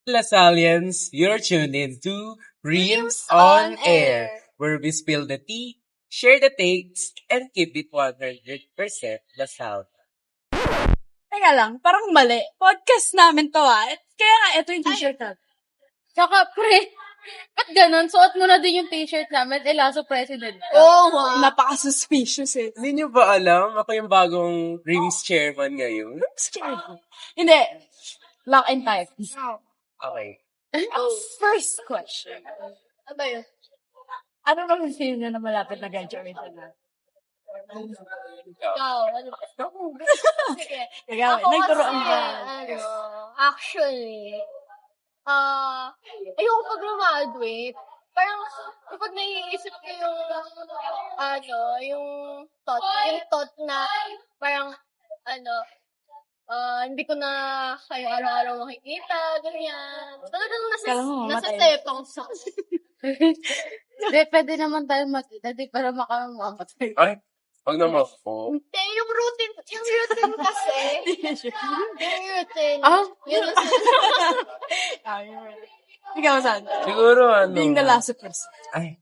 Lasalians, you're tuned into Reams on Air, where we spill the tea, share the takes, and keep it 100% Lasal. Teka lang, parang mali. Podcast namin to Kaya nga, ito yung t-shirt natin. Tsaka, ba't ganun? Suot mo na din yung t-shirt namin, Lasso President ka. Napaka-suspicious Hindi nyo ba alam? Ako yung bagong Reams chairman ngayon. Hindi. Lock and type. Okay. First question. Ano ba yun? Ano bang feel nyo na malapit na graduation na? Ikaw, ano ba? Sige. Ikaw, nagturoan ba? Actually, ayoko pag-graduate. Parang, kapag naiisip ko yung thought na, parang, hindi ko na kayo araw-araw makikita, ganyan. Talagang nasa tepang sa... Hindi, pwede naman tayo makita, di para makamamatay. Ay, wag naman po. Hindi, yung routine kasi. Yung routine. Ikaw, saan? Siguro Being the last person. Ay,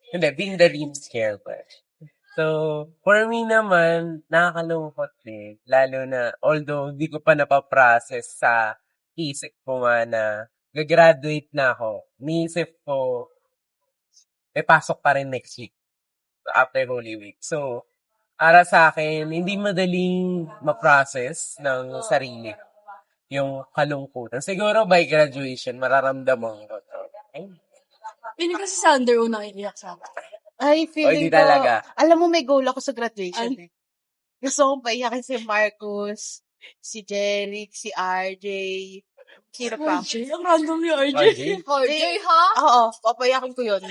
hindi, being the Reams chairman. So, for me naman, nakakalungkot din. Lalo na, although hindi ko pa napaprocess sa isip ko nga na gagraduate na ako. Niisip ko, may pasok pa rin next week. After Holy Week. So, para sa akin, hindi madaling ma-process ng sarili yung kalungkutan. Siguro by graduation, mararamdaman ko. Piling ko si Sander unang iiyak sa akin. Ay, feeling di ko, talaga. alam mo may goal ako sa graduation eh. Gusto kong paiyakin si Marcus, si Jeric, si RJ, sino pa? RJ? Ang random yung RJ. RJ, ha? Oo, papayakin ko yun.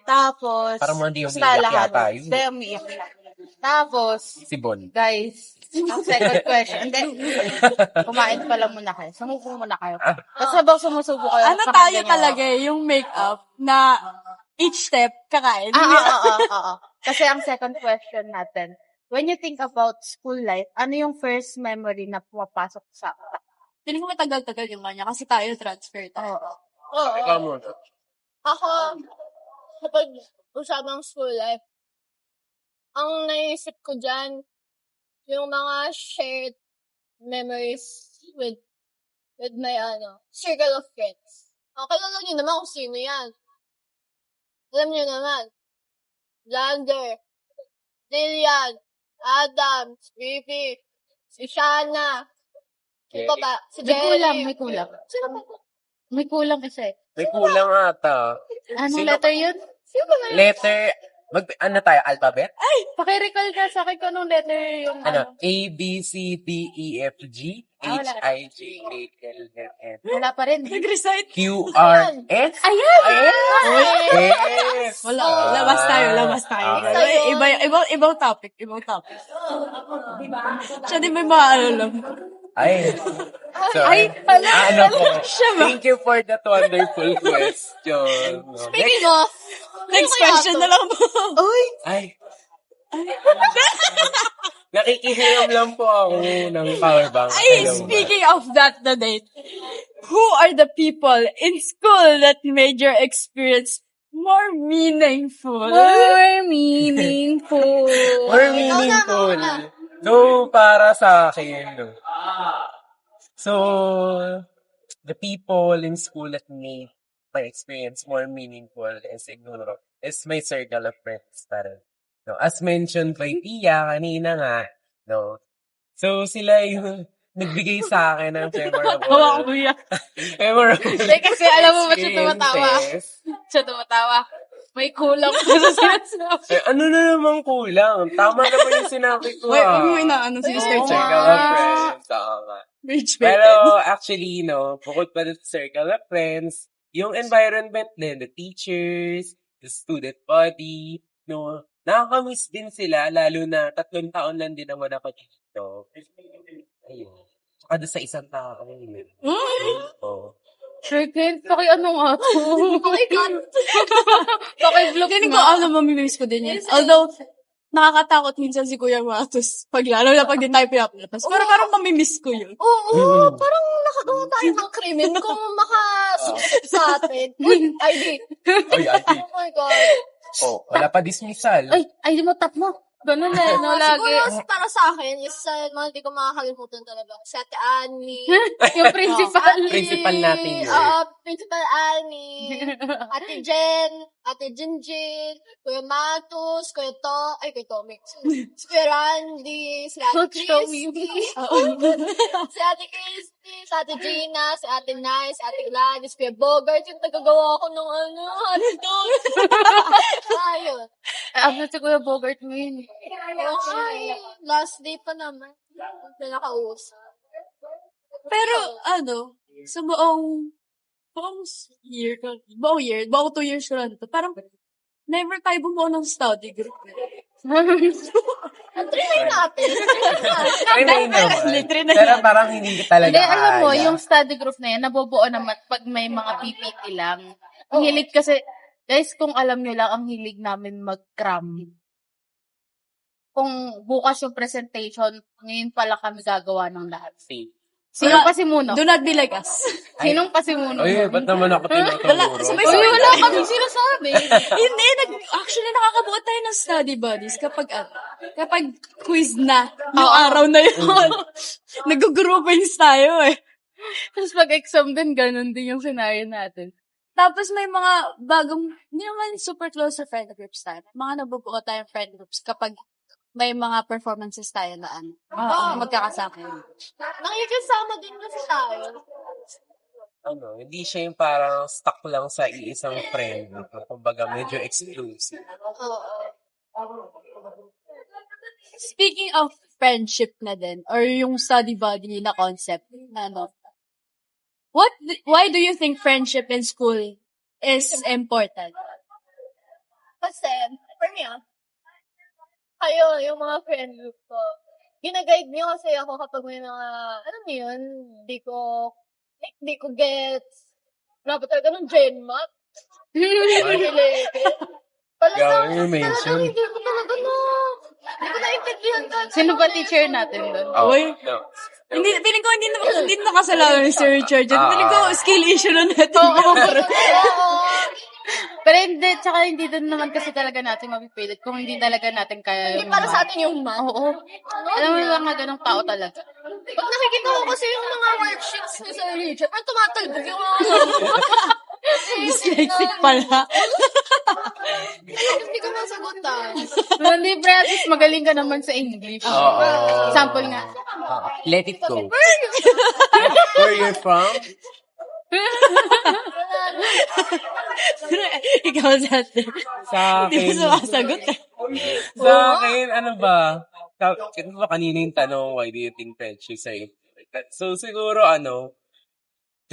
Tapos, Parang hindi basta umiiyak lahat. yata yun. Hindi, umiiyak. Tapos, Si Bon. guys, ang second question. Hindi, kumain pa lang muna kayo. Sumuko muna kayo. Kasi habang sumusubo kayo, Ano tayo talaga yung make-up na each step kakain? Oo. Kasi ang second question natin, when you think about school life, ano yung first memory na pumapasok sa... Piling ko matagal-tagal yung kanya kasi tayo transfer tayo. Oo. Ikaw mo. Ako, kapag usapang school life, ang naisip ko dyan, yung mga shared memories with my circle of friends. Kilala nyo naman kung sino yan. Alam nyo naman, Lander, Dillian, Adam, Vivi, si Shana, sino ba? Si Jerry. May kulang. Sino ba? May kulang kasi. May kulang ata. Anong Sino letter yun? Sino ba? Letter, ano tayo, alphabet? Pakirecall ka sa akin kung anong letter yung A, B, C, D, E, F, G, H, I, J, K, L, M, N, Wala pa rin. Nag-recite. Q, R, S? Ayan! Yes! Wala, labas tayo. Ibang topic. Siya din may mga alam. Ay. So, Siya ba? thank you for that wonderful question. Speaking of, Next question na lang po. Ay. Nakikihiram lang po ako ng powerbank. Speaking of that the date, who are the people in school that made your experience more meaningful? More meaningful. So, para sa akin, so, the people in school that made my experience more meaningful is my circle of friends. No, as mentioned by Tia kanina nga, no. So, sila yung nagbigay sa akin ng memorable Kasi alam mo ba siya tumatawa? experiences. May kulang pa sa sinasabi. Ano na naman kulang? Tama naman yung sinabi ko. Huwag mo inaano si Mr. Circle of friends. Tama. Pero actually, bukod pa sa circle of friends, yung environment din, the teachers, the student body, nakakamiss din sila, lalo na 3 taon lang din naman ako dito. Ayun. Saka doon sa isang tao. Oo. Sure, Ken, paki-ano nga to? oh my God. Paki-vlog Hindi ko alam, mamimiss ko din yan. Although, nakakatakot minsan si Kuya Matos. Lalo na pag di tayo pinapalabas. Pero parang mamimiss ko yun. Oo, parang nakagawa tayo ng krimen kung makasuksok sa atin. Uy, ID. Ay, ay, Oh my God. oh, wala pa dismissal. Ay, ID mo, tap mo. Ganun eh, no, lagi. Siguro para sa akin, is mga hindi ko makakalimutan talaga. Si Ate Annie. Yung principal. Principal natin yun. Principal Annie. Ate Jen. Ate Jinjin. Kuya Matus. Kuya Tommy. Si Kuya Randy. Si Ate Show me. Christy. Si Ate Christy. Si Ate Gina. Si Ate Nice. Si Ate Gladys. Kuya Bogart. Yung tagagawa ko ng hotdog. Ayun. Ano si Kuya Bogart ngayon? Okay. Last day pa naman. Pinakausap. Pero, sa buong year, buong 2 years ko lang to, parang, never tayo bumuo ng study group. Try natin. Trinay naman. Trinay Pero parang hindi ka talaga Hindi, alam mo, kaya. yung study group na yan, nabubuo naman pag may mga PPT lang. Ang hilig kasi, guys, kung alam nyo lang, ang hilig namin mag-cram. Kung bukas yung presentation, ngayon pala kami gagawa ng lahat. Sino pa si Muno? Do not be like us. Sinong pa si Muno? Ay, ba't naman ako tinuturo? Uy, wala kami sinasabi. Hindi, actually, nakakabuo tayo ng study buddies kapag quiz na, yung araw na yun. Nag-groupings tayo eh. Tapos pag-exam din, ganun din yung scenario natin. Tapos may mga bagong, hindi naman super close sa friend groups tayo. Mga nabubuo tayong friend groups kapag may mga performances tayo na magkakasama yun. Nakikisama din kasi tayo. Hindi siya yung parang stuck lang sa iisang friend. Kumbaga, medyo exclusive. Speaking of friendship na din, or yung study buddy na concept, why do you think friendship in school is important? Kasi, for me kayo, yung mga friend group ko, ginaguide niyo kasi ako kapag may mga, hindi ko gets. Dapat talaga ng GenMat. Related. Gawin yung mention. Hindi ko talaga hindi ko naintindihan ka. Sino ba teacher natin doon? Uy. No. Feeling ko hindi nakasalanan si Sir Richard. Feeling ko skill issue na natin. Pero hindi, tsaka hindi doon naman kasi talaga natin mapipilit kung hindi talaga natin kaya Hindi para sa atin yung math. Oo. Alam mo lang nga ganong tao talaga. Pag nakikita ko kasi yung mga worksheets ni Sir Richard, parang tumatalbog yung Dyslexic pala. Hindi ko masagutan. Hindi, pre, at least magaling ka naman sa English. Oo. Sample nga. Let it go. Where you from? Ikaw dati. Sa Hindi mo akin. sumasagot eh. Sa akin, ano ba? Kanina yung tanong, why do you think friendships are important? So, siguro,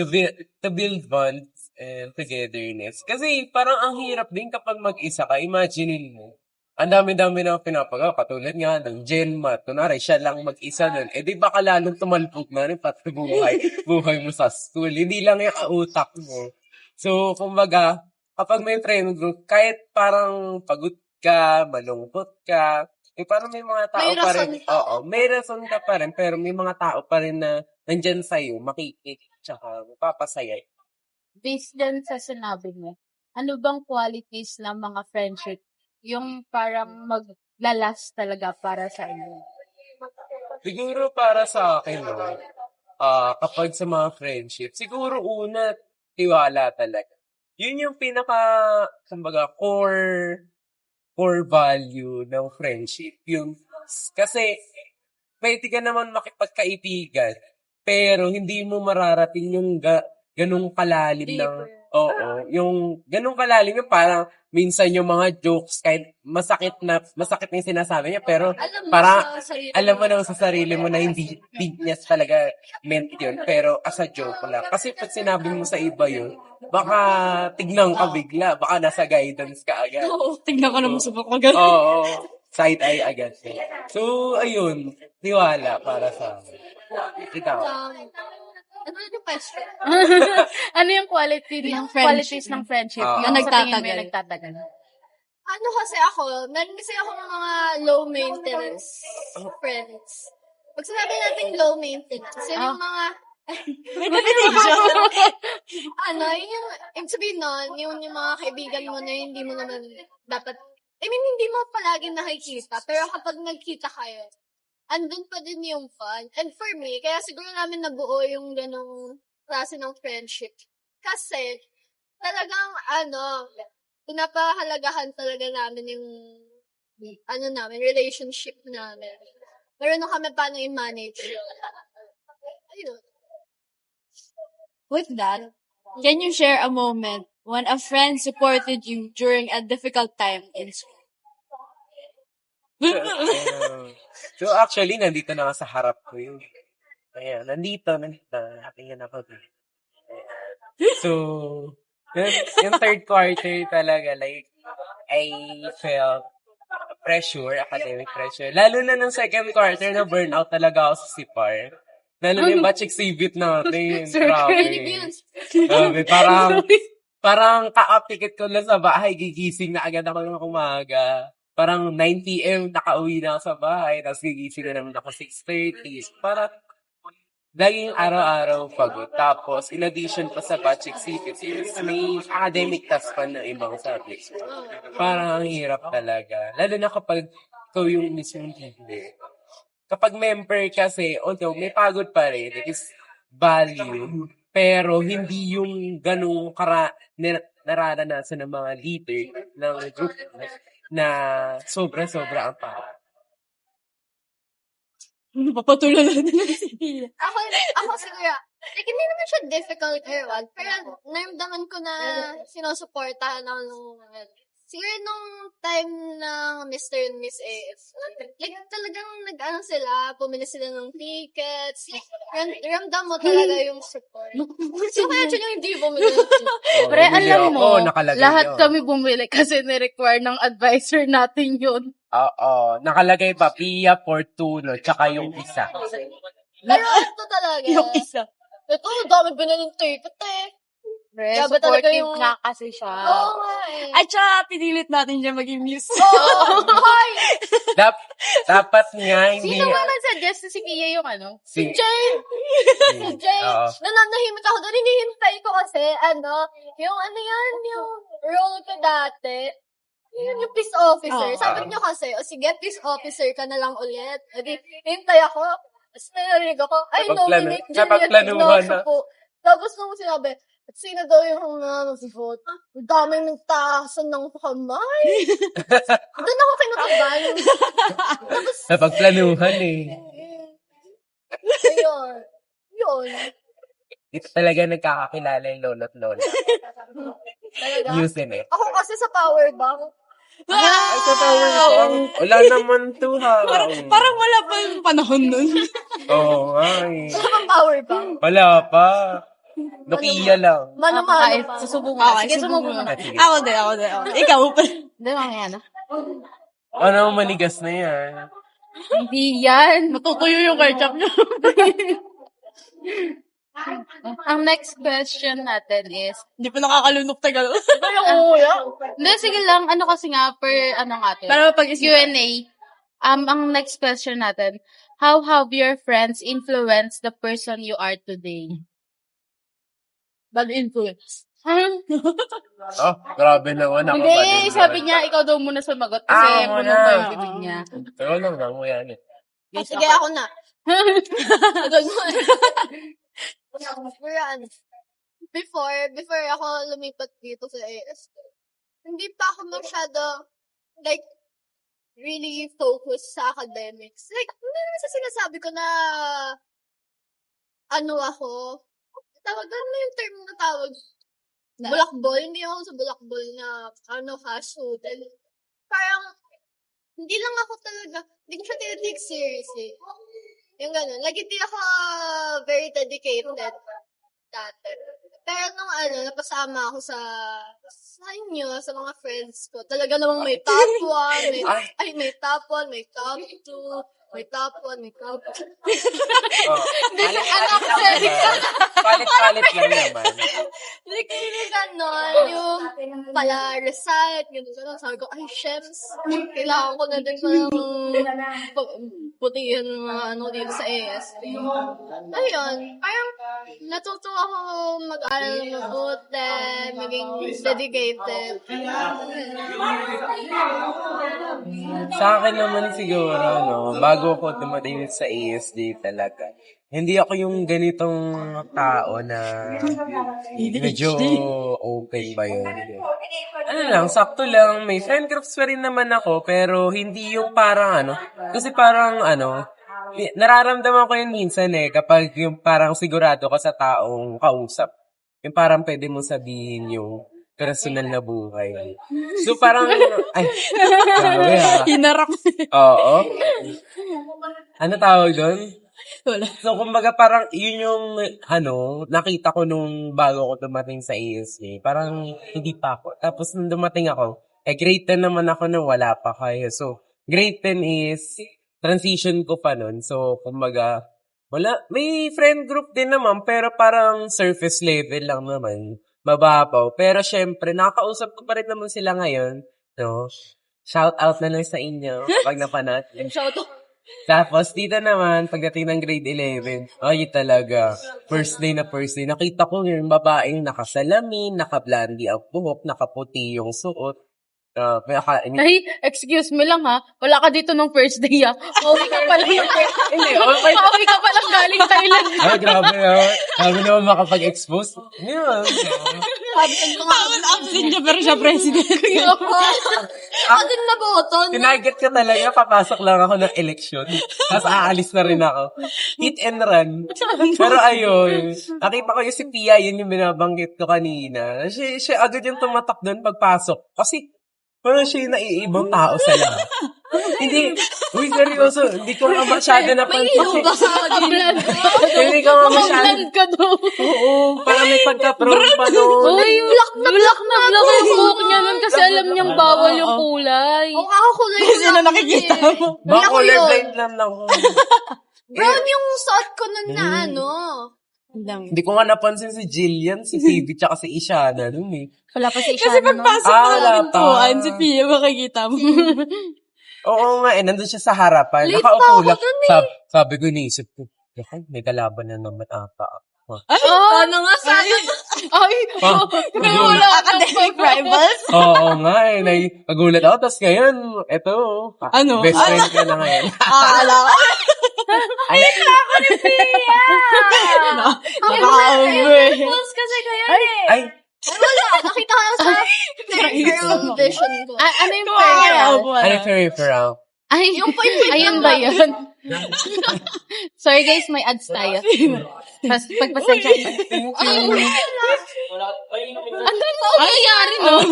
to build bonds and togetherness. Kasi, parang ang hirap din kapag mag-isa ka. Imaginein mo. Ang dami-dami na pinapagawa. Katulad nga ng GenMat. Kunwari, siya lang mag-isa nun. Di baka lalong tumalpog na rin pati buhay mo sa school. Hindi lang yung utak mo. So, kumbaga, kapag may friend group, kahit parang pagod ka, malungkot ka, parang may mga tao May pa rin. rason ka. Oo, may rason ka pa rin, pero may mga tao pa rin na nandyan sa'yo, makikita, tsaka mapapasaya. Based dyan sa sinabi mo, ano bang qualities ng mga friendship yung parang maglalas talaga para sa inyo? Siguro para sa akin, kapag sa mga friendship, siguro una, tiwala talaga. Yun yung kumbaga, core value ng friendship. Kasi, pwede ka naman makipagkaibigan, pero hindi mo mararating yung ganung kalalim ng, yung ganung kalalim yung parang, minsan yung mga jokes, kahit masakit na yung sinasabi niya, pero alam mo naman sa sarili mo na hindi niya talaga meant yun, pero as a joke lang. Kasi pag sinabi mo sa iba yun, baka tignan ka bigla, baka nasa guidance ka agad. Oo, tignan ko naman sa baka ganun. Oo, side eye agad. So, ayun, tiwala para sa akin. Ikaw. Ano yung question? Ano yung qualities ng friendship Na yung sa tingin mo nagtatagal. yung nagtatagal? Ano kasi ako, meron kasi ako ng mga low maintenance friends. Pag sinabi natin low maintenance, yun yung mga, yun yung, ibig sabihin nun, yung mga kaibigan mo na hindi mo naman dapat, hindi mo palagi nakikita, pero kapag nagkita kayo, andun pa din yung fun. And for me, kaya siguro namin nabuo yung ganong klase ng friendship. Kasi, talagang, pinapahalagahan talaga namin yung, namin, relationship namin. Marunong kami paano i-manage. Ayun. With that, can you share a moment when a friend supported you during a difficult time in school? So, actually, nandito na nga sa harap ko yun. Ayan, nandito. Nakapingan ako. So, yung third quarter talaga, like, I felt academic pressure. Lalo na ng second quarter na burnout talaga ako sa CIPAR. Lalo na yung batch exhibit natin. Grabe, parang ka-upticket ko lang sa bahay, gigising na agad ako ng umaga. Parang 9 p.m. nakauwi na ako sa bahay, tapos gigising na naman ako 6:30. Parang laging araw-araw pagod. Tapos, in addition pa sa batch exhibits, may academic task pa na ibang subjects. Parang ang hirap talaga. Lalo na kapag ikaw yung mismong hindi. Kapag member kasi, although may pagod pa rin, it is value, pero hindi yung ganung nararanasan ng mga leader ng group na sobra-sobra ang pagod. Papatulan natin ang sila. Ako siguro, like, hindi naman siya difficult or what, pero naramdaman ko na sinusuportahan ako nung, siguro nung time ng Mr. and Miss AF, like, talagang sila, pumili sila ng tickets, ramdam mo talaga yung support. So, kaya dyan yung hindi bumili ng tickets. Pre, alam mo, nakalagay lahat yun. kami bumili kasi ni-require ng advisor natin yun. Oo, nakalagay pa, Pia Fortuno, tsaka yung isa. Pero ito talaga. Yung isa. Ito, dami binaling ticket Pre, Grabe talaga supportive yung- na kasi siya. Oo nga eh. At saka, pinilit natin siya maging muse. Hoy! Dapat nga, hindi... Sino ba nag-suggest na si Pia yung ano? Si Jane! Jane! Oo. Nananahimik ako doon. Hinihintay ko kasi, yung role ko dati. Yun yung peace officer. Oo. Sabi niyo kasi, sige, peace officer ka na lang ulit. Edi, hintay ako. Tapos narinig ako, nominate napagplanuhan na. po. Tapos nung sinabi, at sino daw yung mag-vote? Ang daming nagtaasan ng kamay. Doon ako kinakabahan. Tapos, Napagplanuhan eh. ayun. Yun. Dito talaga nagkakakilala yung lolo't lola. Talaga. Yusin eh. Ako kasi sa power bank. Ay, sa power ko. Wala naman to ha. Parang wala pa yung panahon nun. Oo nga eh. Wala bang power bank? Wala pa. Nokia lang. Mano-mano pa. Susubo mo. Okay, Sige, sumubo mo. Ah, sige. Ako din. Ikaw pa. Hindi, mamaya na. Ano, manigas na yan. Hindi yan. Matutuyo yung ketchup niya. Ang next question natin is, Hindi pa nakakalunok tagal. hindi, sige lang, ano kasi nga, Para pag-isipan. Q&A, ang next question natin, how have your friends influenced the person you are today? Bad influence. Oh, grabe naman ako. Hindi, sabi niya, ikaw daw muna sumagot kasi Ah, puno muna. pa yung bibig niya. Pero lang mo yan eh. Sige, ako na. Before ako lumipat dito sa AS, hindi pa ako masyado, like, really focused sa academics. Like, hindi naman sa sinasabi ko na, ako, ano yung term na tawag? Bulakbol. Hindi ako sa bulakbol na, hashoot. And parang, hindi lang ako talaga, hindi ko siya tinitake seriously. Yung gano'n. Like, hindi ako very dedicated dati. Pero nung napasama ako sa sa inyo, sa mga friends ko, talaga namang may top 1, may top 1, may top 2, may top 1, may top 2. Palit-palit lang naman. Like, ganon, yung pala recite, gano'n. Sabi ko, ay, shems, kailangan ko na din putihin mga dito sa ASP. Ayun, parang natuto ako mag-aral ng mabuti, maging dedicated. Sa akin naman siguro, no, bago ako dumating sa ASD talaga, hindi ako yung ganitong tao na medyo open ba yun. Ano lang, sakto lang, may friend groups pa rin naman ako, pero hindi yung parang kasi parang nararamdaman ko yun minsan kapag yung parang sigurado ka sa taong kausap, yung parang pwede mong sabihin yung personal na buhay. So parang, grabe Hinarap. Oo. Ano tawag doon? Wala. So, kumbaga parang yun yung, nakita ko nung bago ako dumating sa ASA. Parang hindi pa ako. Tapos nung dumating ako, grade 10 naman ako nung wala pa kayo. So, grade 10 is transition ko pa nun. So, kumbaga, may friend group din naman, pero parang surface level lang naman. Mababaw. Pero syempre, nakakausap ko pa rin naman sila ngayon. No? Shout out na lang sa inyo pag napanat. Shout out. Tapos, dito naman, pagdating ng grade 11, ay talaga, first day, nakita ko yung babaeng nakasalamin, nakablandi ang buhok, nakaputi yung suot. Ay, excuse me lang ha. Wala ka dito nung first day ha. Pauwi ka pa lang. Hindi, okay. Pauwi ka pa lang galing Thailand. Ay, grabe naman. Grabe naman makapag-expose. Yeah. Bawal absent niya, pero siya president. Ako din naboton. Tinarget ka talaga, papasok lang ako ng eleksyon. Tapos aalis na rin ako. Hit and run. Pero ayun, nakita ko yung si Pia, yun yung binabanggit ko kanina. Siya agad yung tumatak doon pagpasok. Kasi, parang siya yung naiibang tao sa lahat. Hindi, seryoso, hindi ko nga masyado napansin. Hindi ko nga masyado. Blend ka daw. Oo, parang may pagka-brown pa doon. Uy, black na yung buhok niya nun kasi alam niyang bawal yung kulay. Oo, ako kulay Kasi na nakikita mo. Baka colorblind lang ako. Brown yung suot ko nun na Hindi ko nga napansin si Jillian, si Phoebe, tsaka si Ishana nun eh. Wala pa si Kasi Ishana nun. pagpasok Ah, mo wala ng pa. pintuan, si Pia makikita mo. Oo nga nandun siya sa harapan. Late Nakaupo pa ako lang. dun Sabi ko, iniisip ko, may kalaban na naman ata. Ay, Ano nga sabi? Ay, wala ka academic rivals? Oo nga nagulat ako. Tapos ngayon, eto. Ano? Best friend ka na ngayon. Akala ko. Ay, Nakaka-over. Pulse kasi kayo ay, Wala, nakita ko sa peripheral vision ko. ano yung peripheral? ano peripheral? Ay, ayun ba yun? Sorry guys, may ads tayo. Pagpasensya niyo. Ang nangyayari, no?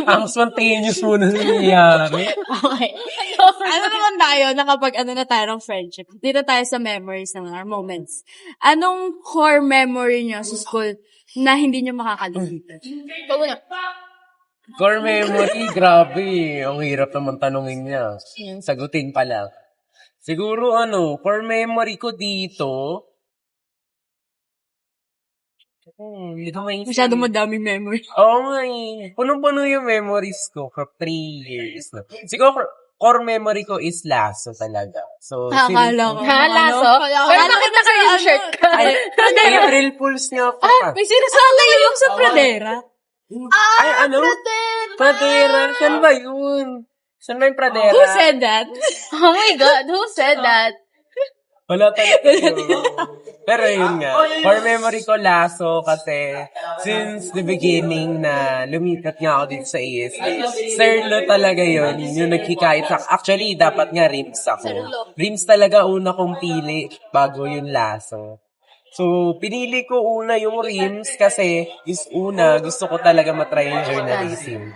Ang spontaneous muna nangyayari. Okay. Ano naman tayo na kapag na tayo ng friendship? Dito tayo sa memories ng our moments. Anong core memory nyo sa school na hindi nyo makakalimutan? Core memory, grabe. Ang hirap naman tanungin niya. Sagutin pa lang. Siguro core memory ko dito. Hindi ko maisip. Masyado madaming memory. Oo nga Punong-puno yung memories ko for 3 years. No? Siguro core memory ko is laso talaga. So, Akala ko. Laso? Pero bakit naka yung shirt ka? April Fools nga po. May sinasabi yung sa pradera. Ay, Pradera. Saan ba yun? Saan ba yung Pradera? Who said that? Oh my God, who said that? Wala talaga yun. Pero yun nga. Core memory ko laso kasi since the beginning na lumipat nga ako dito sa ESL. Serlo talaga yun. Yung naghikayat sa... Actually, dapat nga rims ako. Rims talaga una kong pili bago yung laso. So, pinili ko una yung rims kasi gusto ko talaga matry yung journalism.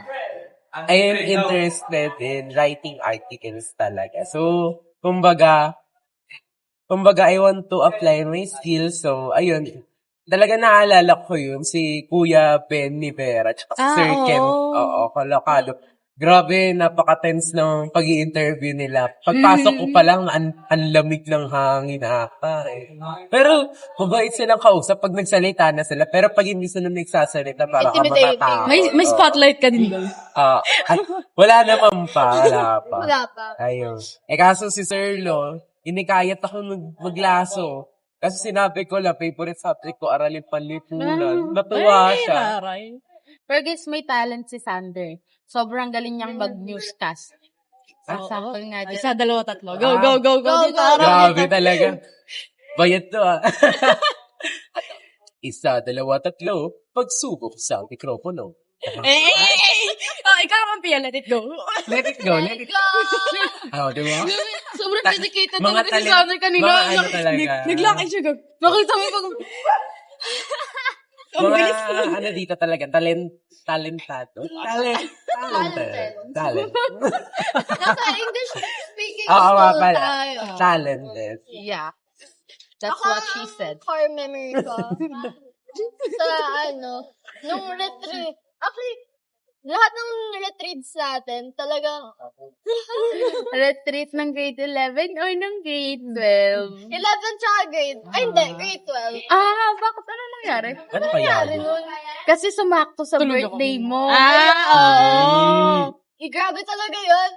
I am interested in writing articles talaga. So, kumbaga, I want to apply my skills. So, ayun, talaga naalala ko yun, si Kuya Ben Nivera, tsaka si Sir Ken. oo. Oo, Kalokalo. Grabe, napaka-tense ng pag-i-interview nila. Pagpasok ko pa lang, ang lamig ng hangin ata eh. Pero, mabait silang kausap pag nagsalita na sila. Pero pag hindi sila nagsasalita, para ka Intimidating. matatakot. May spotlight ka din doon. Wala naman pa, wala pa. Wala pa. Ayun. Kaso si Sir Lo, inikayat ako maglaso. Kasi sinabi ko lang, favorite subject ko, aralin panlipunan. Natuwa siya. Taray. Pero guys, may talent si Sander. Sobrang galing niyang mag-newscast. Sample nga dyan. Isa, dalawa, tatlo. Go, go, go, go. Go, Dito, go. araw. Grabe talaga. Bayad to Isa, dalawa, tatlo. Pagsubok sa mikropono. Oh, ikaw naman, Pia. Let it go. Let it go, let it go. Diba? Sobrang dedicated Mga talaga si talent- Sander kanina. mga ano talaga. Naglakay siya, go. Nakita mo pag... Mga dito talaga, talentado. Talent. Nasa English speaking Oo nga school pala. tayo. Talented. Yeah. That's what she said. Core memory ko. Sa nung retreat. Actually, lahat ng retreats natin, talagang Retreat ng grade 11 or ng grade 12? 11 tsaka grade. Ay, hindi, grade 12. Bakit ano nangyari? Ano kaya? Nangyari nun. Kasi sumakto sa Tulog birthday ako. mo. Oo. Grabe talaga yun.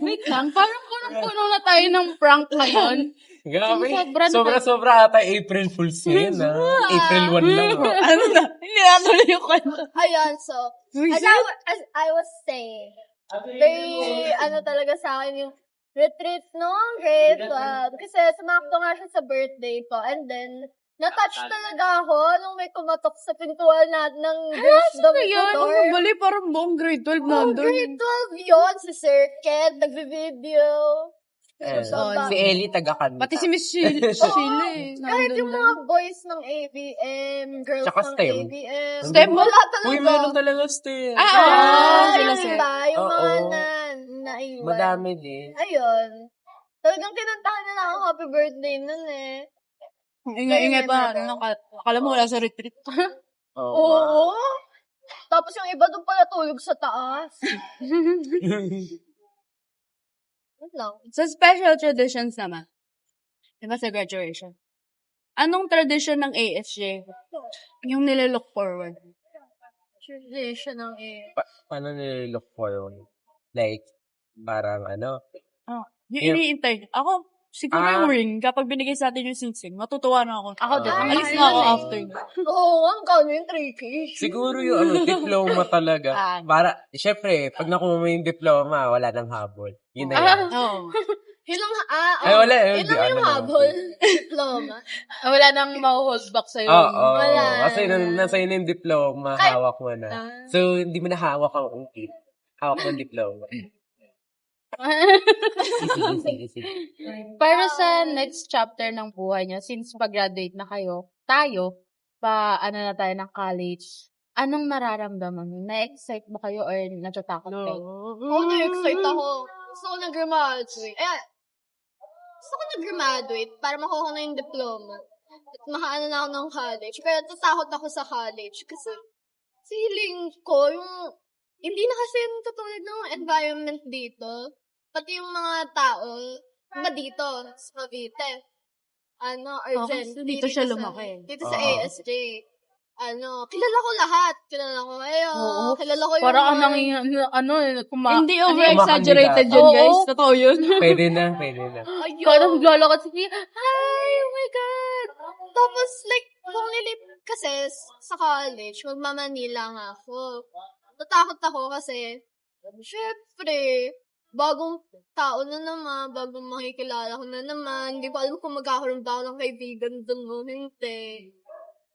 Wait lang, parang punong-puno na tayo ng prank ngayon. Grabe. Sobra- Sobra ata April Fool's yun, April 1 lang. Ano na? Hindi na tuloy yung kwento. Ayun, so, as I was saying, very, talaga sa akin yung retreat noong grade 12. Kasi sumakto nga siya sa birthday ko. And then, na-touch talaga ako nung may kumatok sa pintuan ng girls' Yun, dormitory. bali, parang buong grade 12 Oh, nandun. grade 12 yun. Si Sir Ken, nagbe-video. Si Ellie taga-kanta. Pati si Miss Sheila eh. Kahit nandun yung lang. mga boys ng ABM, girls Tsaka ng STEM. ABM. STEM? Wala talaga. Uy, meron talaga STEM. Sila yung sir. iba, yung mga Oo. naiwan. Madami din. Ayun. Talagang kinantahan nila ako happy birthday nun eh. Ingay-ingay pa. Akala mo wala sa retreat. Oo. Tapos yung iba doon pala tulog sa taas. Yun lang. Sa special traditions naman. Diba sa graduation? Anong tradition ng ASJ? Yung nililook forward. Tradition ng eh. Paano nililook forward? Like, parang Yung Yung- iniintay. Ako, siguro yung ring, kapag binigay sa atin yung singsing, matutuwa na ako. Ako din. Alis na ako after. Oo, ang kano yung tricky. siguro yung diploma talaga. Para, syempre, pag nakuha mo yung diploma, wala nang habol. Yun na yan. Oo. Yun lang, Ay, wala. Yun lang yung habol. Diploma. Wala nang ma-hold back sa'yo. Oo. Wala. Kasi nasa yun yung diploma, hawak mo na. So, hindi mo na hawak ang ungkit. Hawak mo yung diploma. Sige. Pero sa next chapter ng buhay niyo, since pag-graduate na kayo, tayo, na tayo ng college, anong nararamdaman mo? Na-excite ba kayo or natatakot kayo? Oo, na-excite ako. Gusto ko nag-graduate. Gusto ko nag-graduate para makuha ko na yung diploma. At makaano na ako ng college. Pero tatakot ako sa college kasi feeling ko yung hindi na kasi yung katulad ng environment dito. Pati yung mga tao, iba dito, sa Cavite. Urgent. kasi dito siya lumaki. Dito sa ASJ. Kilala ko lahat. Kilala ko kayo. Oo. Kilala ko yung Para mga... Hindi over-exaggerated yun, Oo. guys. Totoo yun. Pwede na. Ayun. Parang lalakad sige, hi, oh my God. Tapos, like, kung kasi sa college, magmamanila nga ako. Natakot ako kasi, syempre, bagong tao na naman, bagong makikilala ko na naman. Hindi ko alam kung magkakaroon ba ako ng kaibigan doon o hindi.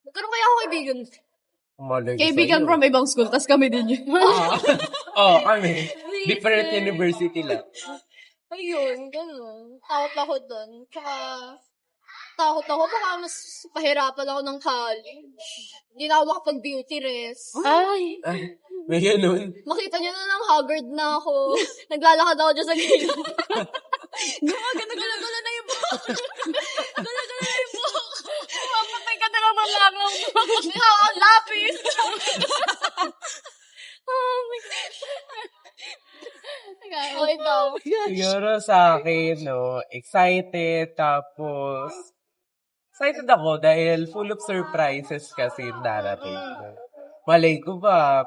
Magkaroon kaya ako kaibigan. Kaibigan from ibang school, tas kami din yun. Kami. Different university lang. Ayun, gano'n. Takot ako doon. Tsaka, takot ako baka mas pahirapan ako ng college. Hindi na ako makapag-beauty rest. Ay, May ganun. Makita niyo na lang, haggard na ako. Naglalakad ako dyan sa gilid. Gumagano-gano na yung Mapatay ka na naman lang ng Lapis! Oh my God. O, ikaw. Siguro sa akin, no, excited, tapos, excited ako dahil full of surprises kasi yung darating. Malay ko ba,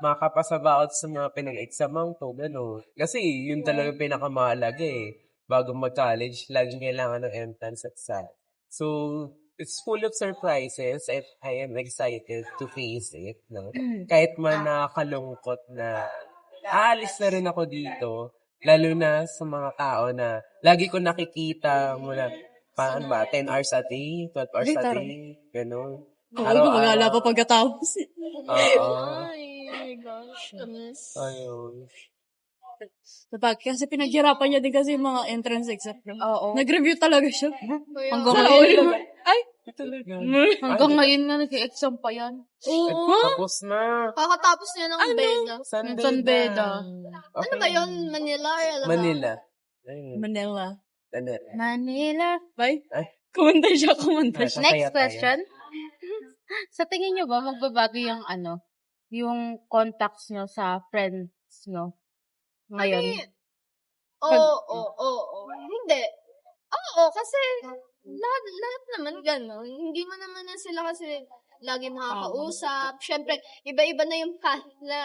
makakapasa ba ako sa mga pinag-examang to, gano'n. Kasi yun talaga pinakamahalaga eh. Bago mag-college, laging kailangan ng entrance exam. So, it's full of surprises and I am excited to face it. No? Kahit man nakakalungkot na aalis na rin ako dito, lalo na sa mga tao na lagi ko nakikita mula, paano ba, 10 hours a day, 12 hours a day, gano'n. Oo, magala pa pagkatapos. Oo. Ay, my gosh. Goodness. Ayun. Kasi pinaghirapan niya din kasi yung mga entrance exam. Oo. Nag-review talaga siya. Hanggang Sa ngayon. ulo. Ay! Talaga. Hanggang ngayon na nag-exam pa yan. Oo. Tapos na. Kakatapos niya ng beda. Sunday San na. Beda. Okay. Ano ba yun? Manila? or Alabang? Manila. Ayun. Manila. Manila. Bye. Ay. Kumantay siya, kumantay siya. Next question. Sa tingin nyo ba, magbabago yung yung contacts nyo sa friends nyo ngayon? Oo. Hindi. Oo, kasi lahat naman gano'n. Hindi mo naman na sila kasi lagi nakakausap. Siyempre, iba-iba na yung path na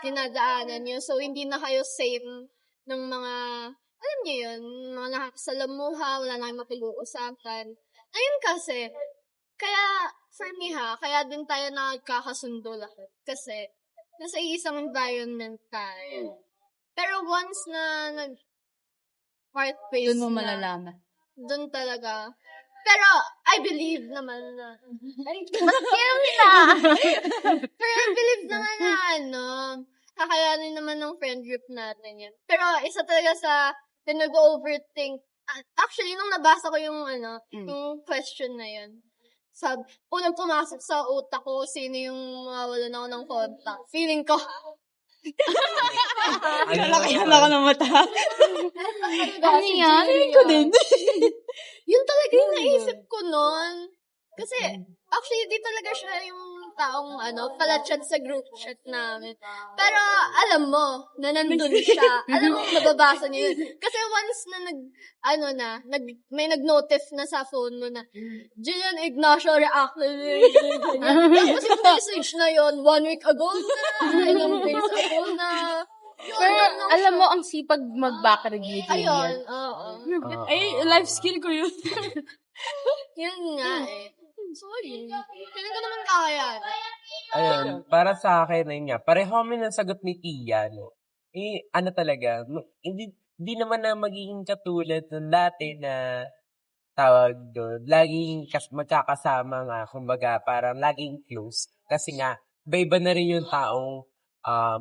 dinadaanan nyo. So, hindi na kayo same ng mga, alam nyo yun, mga nakakasalamuha, wala na kayong mapag-uusapan. Ayun kasi, kaya, for me kaya din tayo nagkakasundo lahat. Kasi, nasa isang environment tayo. Pero once na part ways Doon mo na, malalaman. doon talaga. Pero, I believe naman na, pero I believe naman na, kakayanin naman ng friend group natin yan. Pero, isa talaga sa, nag-overthink. Actually, nung nabasa ko yung, yung question na yun, unang pumasok sa utak ko, sino yung mawalan ako ng contact. Feeling ko, Nalakihan ako ng mata. ano yan? Feeling ko din. Yun talaga yung naisip ko nun. Kasi, actually, di talaga siya yung taong, pala-chat sa group chat namin. Pero, alam mo, na nandun siya. Alam mo, mababasa niyo yun. Kasi once na may nag-notif na sa phone mo na, Jillian Ignacio react. Tapos yung message na yun, 1 week ago na, ilang days ago na. Pero, alam mo, ang sipag mag-back review. Ayun, oo. Ay, life skill ko yun. Yun nga eh. Sorry. Feeling ko naman kaya. Ayun, para sa akin, ayun nga, pareho kami ng sagot ni Tia, no? Talaga, hindi naman na magiging katulad ng dati na tawag doon, laging magkakasama nga, kumbaga, parang laging close. Kasi nga, iba na rin yung taong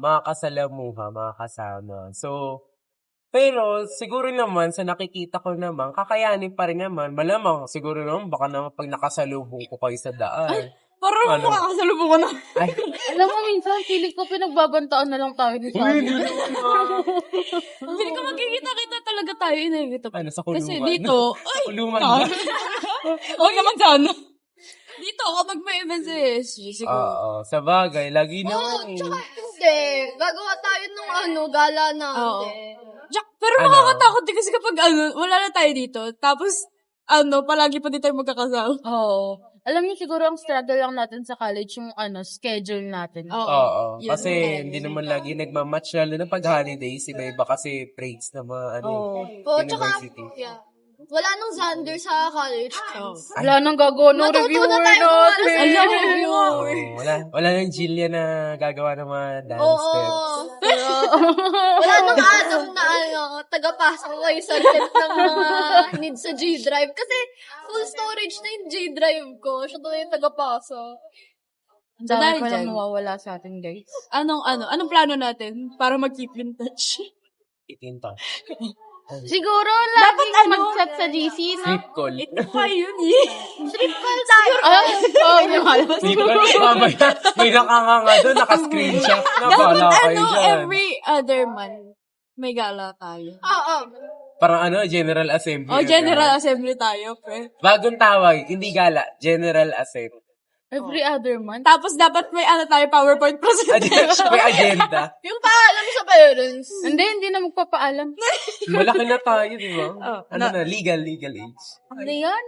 mga kasalamuha, mga kasama. So, pero siguro naman, sa nakikita ko naman, kakayanin pa rin naman. Malamang, siguro naman, baka naman pag nakasalubong ko kayo sa daan. Parang makakasalubong ko na. Ay, Alam mo, minsan, feeling ko pinagbabantaan na lang tayo ni Sabi. Hindi ko magkikita-kita talaga tayo. Inagito pa. Sa kulungan. Kasi dito, Sa kulungan. huwag naman sana. Dito, kapag may events siguro. Oo, sa bagay, lagi naman eh. Tsaka hindi. Gagawa tayo nung gala natin. Pero nakakatakot din kasi kapag wala na tayo dito. Tapos, palagi pa din tayo magkakasama. Oo. Alam niyo, siguro ang struggle lang natin sa college yung schedule natin. Oo, Yun. kasi hindi naman lagi nagmamatch, lalo na pag holidays, iba-iba kasi breaks na mga Tsaka, university. yeah. Wala nung Xander sa college. Wala nang gagawa ng Matuto reviewer na tayo natin. Wala nang Jillian na gagawa ng mga dance steps. Wala nung Adam na tagapasok ko kayo sa set ng mga needs sa G-Drive. Kasi full storage na yung G-Drive ko. Siya doon yung tagapasok. Ang dami dahil pa dyan, lang mawawala sa atin, guys. Anong plano natin para mag-keep in touch? Itinta. Siguro, lagi mag-chat sa GC, no? Sleep call. Ito pa yun eh. Trip call tayo. Sleep call. Mamaya, may nakanganga doon, naka-screenshot na. Bala kayo dyan. Every other month, may gala tayo. Oo. Parang General Assembly. Oh, General Assembly tayo, pre. Bagong tawag, hindi gala. General Assembly. Every other month. Tapos dapat may tayo PowerPoint presentation. May agenda. Yung paalam sa parents. Hindi na magpapaalam. Malaki na tayo, di ba? Oh, Legal age. Ano yan?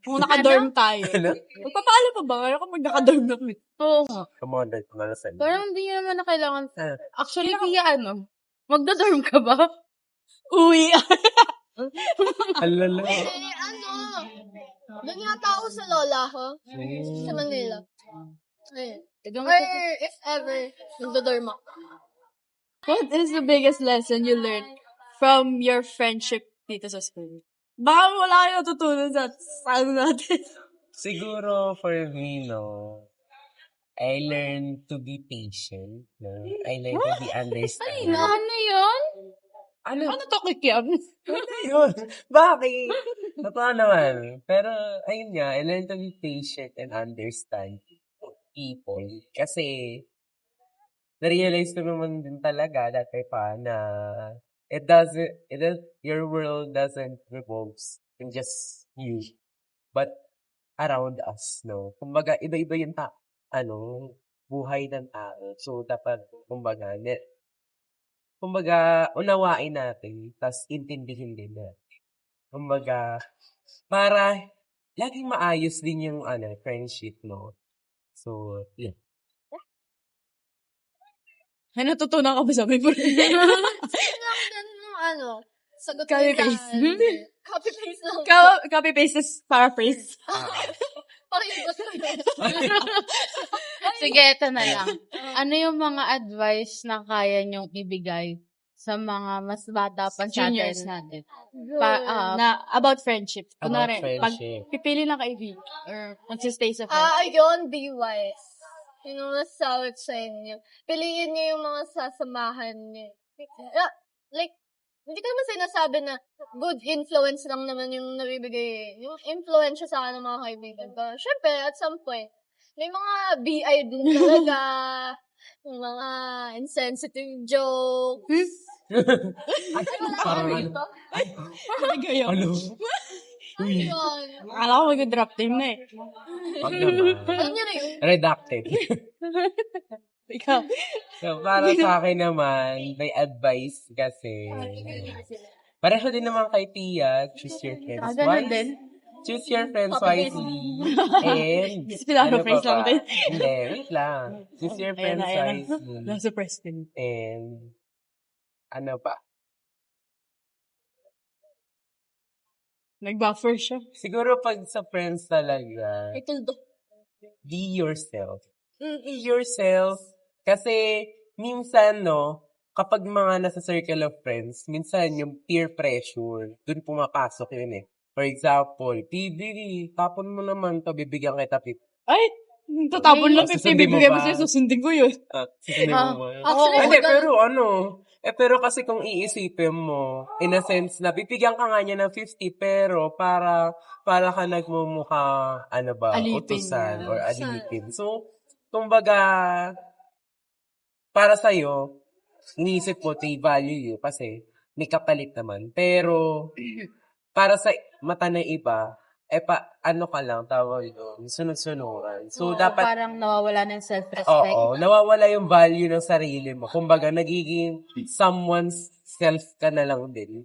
Kung naka-dorm tayo. Ano? Magpapaalam pa ba? Kaya kung naka-dorm na kami. Oo nga. Come on, like, malasan. Parang hindi naman na kailangan. Ah. Actually, kaya magdodorm ka ba? Uwi. Alala. Doon yata ako sa lola ko. Sa Manila. Ayun. Tagang Or if ever, nagdodorm ako. What is the biggest lesson you learned from your friendship dito sa school? Baka wala kayo natutunan sa natin. Siguro for me, I learned to be patient. No? I learned to be understanding. ano yun? Ano to, Kikiam? Yun. Bakit? Totoo naman. Pero, ayun nga, I learned to be patient and understand people. Kasi, na-realize ko naman din talaga dati pa na your world doesn't revolve in just you, but around us, no? Kumbaga, iba-iba yung buhay ng tao. So, dapat, kumbaga, unawain natin, tas intindihin din natin. Kumbaga, para laging maayos din yung friendship, no? So, yeah. Ay, natutunan ka ba sa may Sagot Copy-paste. Copy-paste lang. Copy-paste is paraphrase. Pakibot ko yun. Sige, ito na lang. Ano yung mga advice na kaya nyong ibigay sa mga mas bata pa sa Juniors natin? About friendship. About Kunwari, friendship. pag pipili lang kaibigan or magsistay sa friendship. Ayun, be wise. Yun ang masasabi ko sa inyo. Piliin niyo yung mga sasamahan niyo. Like, hindi ko naman sinasabi na good influence lang naman yung nabibigay. Yung influence sa akin ng mga kaibigan ko. Siyempre, at some point, may mga BI din talaga. Yung mga insensitive jokes. Parang dito. Ano? Uy, Ayun. Akala ko mag-drop team na eh. wag naman. Alam niyo na yun. Redacted. Ikaw. So, para sa akin naman, may advice kasi. Pareho din naman kay Tia, choose your friends Ganun din. Choose your friends wisely. And, Pinaka-phrase lang din. Hindi, wait lang. Choose your friends wisely. Nasa Preston. And, ano pa? Nag-buffer siya. Siguro pag sa friends talaga, be yourself. Be yourself. Kasi, minsan, kapag mga nasa circle of friends, minsan yung peer pressure, dun pumapasok yun eh. For example, PB, tapon mo naman to, bibigyan kita tip. Ay! Tatapon lang 50, Susundin mo bibigay mo ba? sa'yo, susundin ko yun. Susundin mo ba? Actually, Hindi, pero kasi kung iisipin mo, in a sense na, bibigyan ka nga niya ng 50, pero para ka nagmumukha, Alipin utusan na. or alipin. So, kumbaga, para sa'yo, iniisip mo, they value you kasi may kapalit naman. Pero, para sa mata ng iba, ka lang, tawag doon, sunod-sunuran. So, dapat, Parang nawawala ng self-respect. oo, nawawala yung value ng sarili mo. Kumbaga, nagiging someone's self ka na lang din.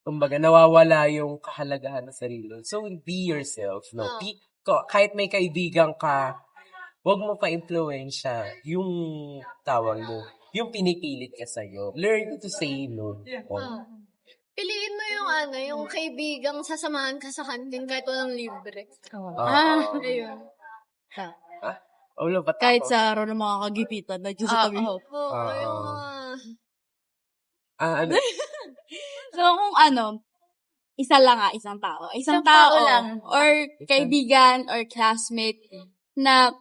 Kumbaga, nawawala yung kahalagahan ng sarili. So, be yourself, no? Kahit may kaibigan ka, huwag mo pa-influensya yung tawag mo, yung pinipilit ka sa'yo. Learn to say no. Piliin mo yung kaibigang sasamahan ka sa kantin kahit walang libre. Ayun. Ulo, ba't Kahit ako? sa araw ng mga kagipitan, na sa tabi. Oo, yung mga... Ano? So, kung isa lang isang tao. Isang Isang tao tao lang. or kaibigan or classmate na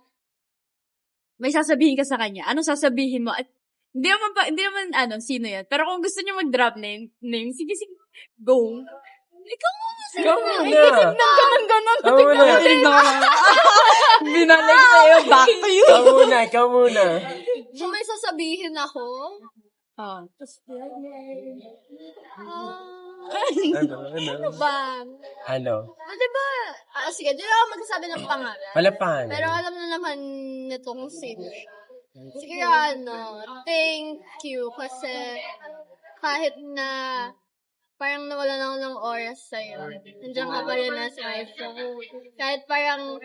may sasabihin ka sa kanya. Anong sasabihin mo? At hindi naman sino yan. Pero kung gusto niyo mag-drop name, sige, go. Ikaw muna. Ganon. Ikaw muna. Binalik sa'yo, back to you. Ikaw muna. Kung may sasabihin ako, Oh. Ano? Ba? Ano? Diba? Sige, di ako magsasabi ng pangalan. Wala pa, ano? Pero alam na naman nitong sino. Sige, ano, thank you. Kasi kahit na parang nawalan ako ng oras sa'yo. Nandiyan ka pa rin nasa life ko. Kahit parang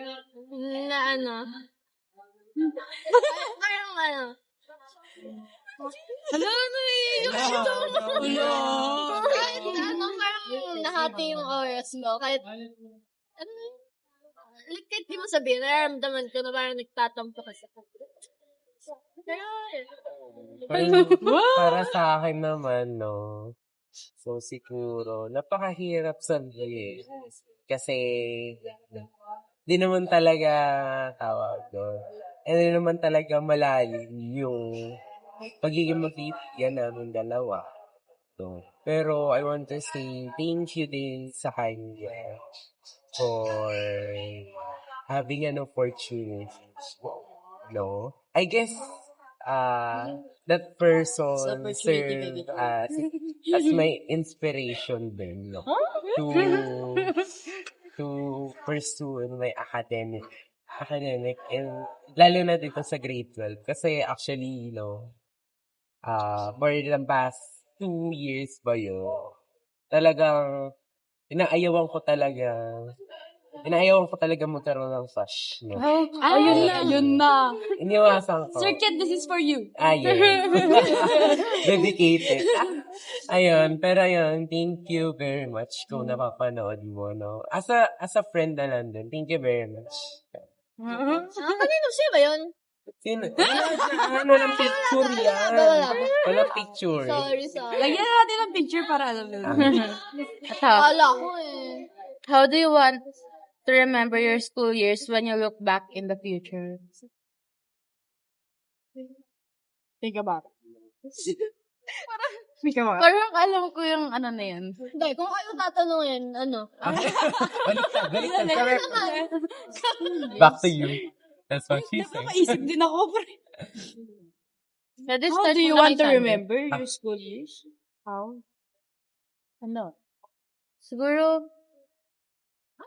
parang Hala, kahit parang nahati yung oras mo. Kahit, like, kahit di mo sabihin, nararamdaman ko na parang nagtatampo ka sa Pero, Para sa akin naman, no? So, siguro, napakahirap sabihin. Kasi, di naman talaga tawag doon. Hindi naman talaga malalim yung pagiging magkaibigan namin dalawa. So, pero I want to say thank you din sa kanya for having an opportunity. No? I guess, that person served as my inspiration din, no? To pursue my academic and lalo na dito sa grade 12 kasi actually, for the past 2 years ba yun, talagang inaayawan ko talaga magkaroon ng crush, no? Yun na. Iniwasan ko. Sir Kid, this is for you. Yes. Dedicated. Ayun, pero ayun, thank you very much kung napapanood mo, no? As a friend na lang din, thank you very much. kanino siya ba yun? Sino? Ano ng picture yan? Walang picture. Sorry. Lagyan natin ng picture para alam nila. Kala ko eh. How do you want to remember your school years when you look back in the future? Think about it. Think about it. Parang alam ko yung ano na yan. Hindi, kung kayo tatanungin, Baliktad. Correct. Back to you. That's what she said. Napaisip din ako, pre. How do you want to remember your school years? How? Ano? Siguro,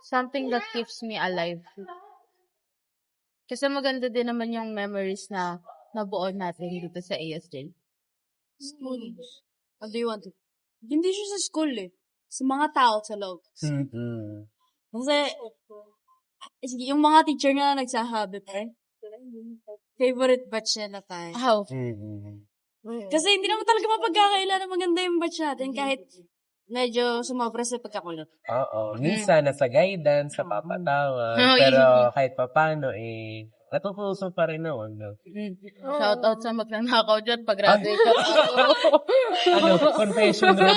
something that keeps me alive. Kasi maganda din naman yung memories na nabuo natin dito sa ASJ. School years. How do you want to? Hindi siya sa school eh. Sa mga tao sa loob. Kasi, yung mga teacher na nagsasabi pa eh. Favorite batch na tayo. How? Kasi hindi naman talaga mapagkakailan na maganda yung batch natin kahit medyo sumobra sa pagkakulot. Oo. Minsan, nasa guidance, sa papatawa. Pero kahit papano, natutuso pa rin naman. No? Shout out sa magnanakaw dyan pag-graduate ako. Confession room.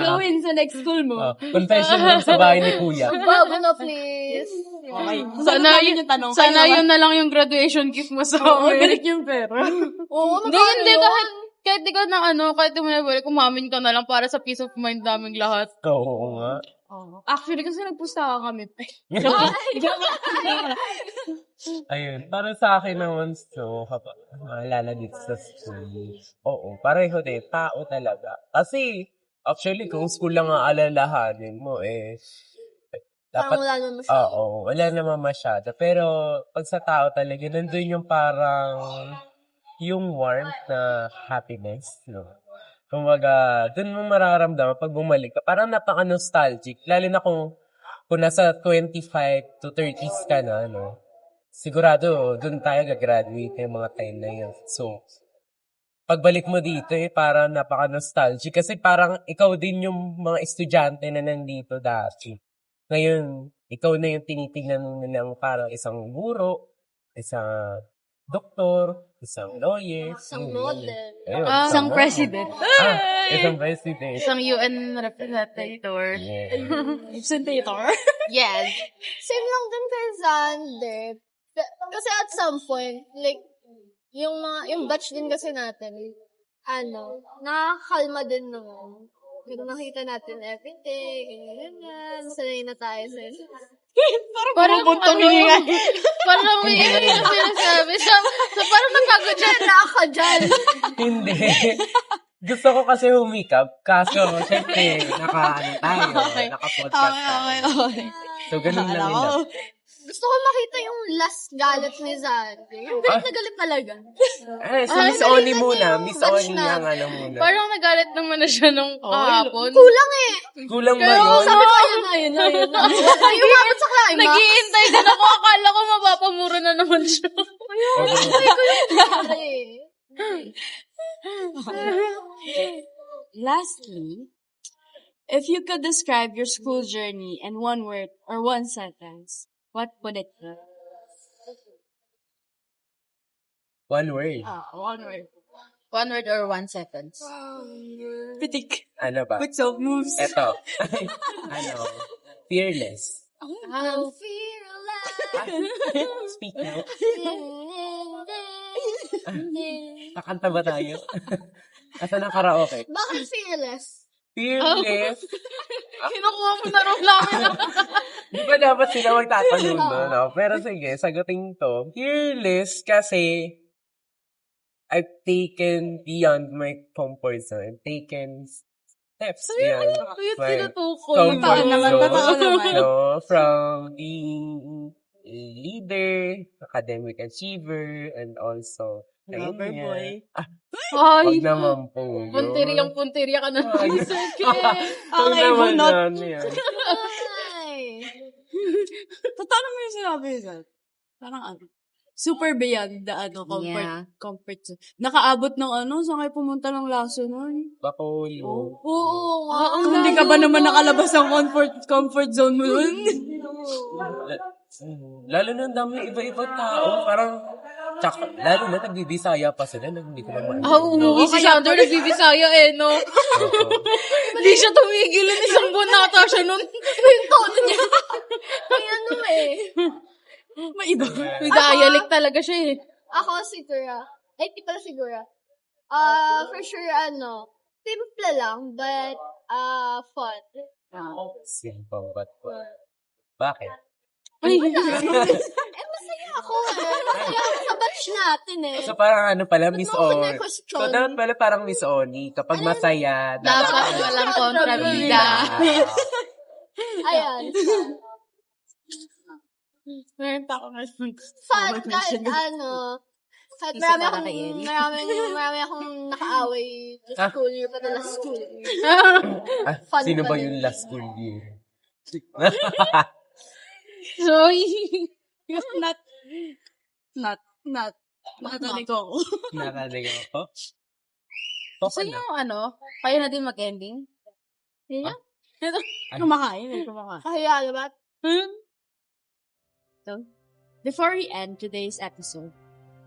Gawin sa next school mo. Confession room sa bahay ni Kuya. Bago na please. Okay. Sana yun yung tanong. Sana yun na lang yung graduation gift mo sa amin. Balik yung pera. Oo, Hindi, kahit ikaw na kahit tumulabalik, kumamin ka na lang para sa peace of mind naming lahat. Oo nga. Actually, kasi nagpusta kami. Ayun, para sa akin naman, maalala dito sa school. Oo, pareho din, tao talaga. Kasi, actually, kung school lang ang alalahanin mo, dapat, wala naman masyado. Oo, wala naman masyado. Pero, pag sa tao talaga, nandun yung parang, yung warmth na happiness, no? Kumbaga, dun mo mararamdaman pag bumalik ka. Parang napaka-nostalgic. Lalo na kung nasa 25 to 30s ka na, no? Sigurado, dun tayo gagraduate yung mga time na yun. So, pagbalik mo dito, parang napaka-nostalgic. Kasi parang ikaw din yung mga estudyante na nandito dati. Ngayon, ikaw na yung tinitingnan nilang parang isang guro, isang doktor, isang lawyer, Isang model. Isang president. Isang president. Isang UN representative. Yeah. Representator. Yes. Same lang din kay Xander. Kasi at some point, like, yung batch din kasi natin, nakakalma din naman. Kung nakita natin everything, ganyan, sanay na tayo sa Parang parang may sinasabi. So, parang napagod siya na ako dyan. Hindi. Gusto ko kasi humikap, kaso, syempre, Okay. naka-podcast tayo. Okay. So, ganun lang Akala yun. ko, Gusto ko makita yung last galit ni Zandy. Yung galit na galit talaga. Si Miss Oni muna. Miss Batch Oni na. ang ano muna. Parang nagalit naman na siya nung kahapon. Kulang eh. Kulang ba Kaya yun? Sabi ko, ayun na. Yung umabot sa climax. Naghihintay din ako. Akala ko mapapamura na naman siya. Lastly, if you could describe your school journey in one word or one sentence, what would it be? One word. one word. One word or 1 sentence. Pitik. Ano ba? With soap moves. Eto. Fearless. I'm fearless. Speak now. Kakanta ba tayo? Asa na karaoke? Bakit fearless? Fearless. Kinukuha mo na rin namin. Di ba dapat sila magtatanong doon, no? Pero sige, sagutin to. Fearless kasi I've taken beyond my comfort zone. I've taken steps beyond Tuyot my tinutukoy. comfort Totoo zone. naman. No, from being a leader, academic achiever, and also Lover ayun boy. nga. Ay, Wag naman po yun. puntirya ka na. Ay. Sige. Wag Okay, naman bunot. yan. Ay. Totoo naman yung sinabi niya. Parang super beyond the Yeah. comfort zone. Nakaabot ng saan kayo pumunta ng laso nun? Bacolod. Oo nga. Kung hindi ka ba naman nakalabas ng comfort zone mo nun? Lalo na ang dami iba-ibang tao. Parang, lalo na nagbibisaya pa sila. Hindi ko naman. Umuwi si Sander, nagbibisaya no? Hindi siya tumigil. Isang buwan nata siya nun. Yung tono niya. May ano eh. May iba. May dialect talaga siya Ako siguro. Ay, di pala siguro. For sure, simple lang, but, fun. Simple but fun. Bakit? Masaya ako eh. Masaya ako sa batch natin eh. So parang pala, Miss Ba't mo ako Oni. na-question? So dapat pala parang Miss Oni. Kapag masaya, Dapat walang kontrabida. Ayan. Meron pa ako ngayon. Fun, kahit kahit Isa para kay Ellie. marami akong nakaaway sa school year, pa na last school year. Fun Sino ba pa yung din. last school year? Sorry. Nakatanig ko ako. Nakalig ako. Gusto niyo kayo na din mag-ending? Kumakain. Kaya, diba? So, before we end today's episode,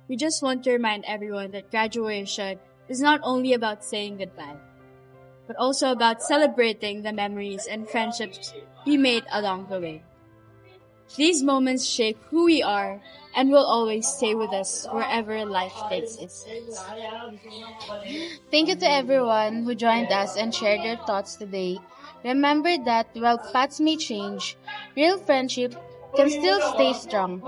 we just want to remind everyone that graduation is not only about saying goodbye, but also about celebrating the memories and friendships we made along the way. These moments shape who we are and will always stay with us wherever life takes us. Thank you to everyone who joined us and shared their thoughts today. Remember that while paths may change, real friendship can still stay strong.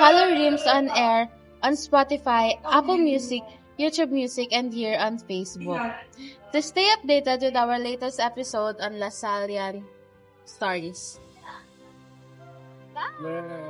Follow Rims on Air on Spotify, Apple Music, YouTube Music, and here on Facebook. To stay updated with our latest episode on Lasalian Stories. Bye.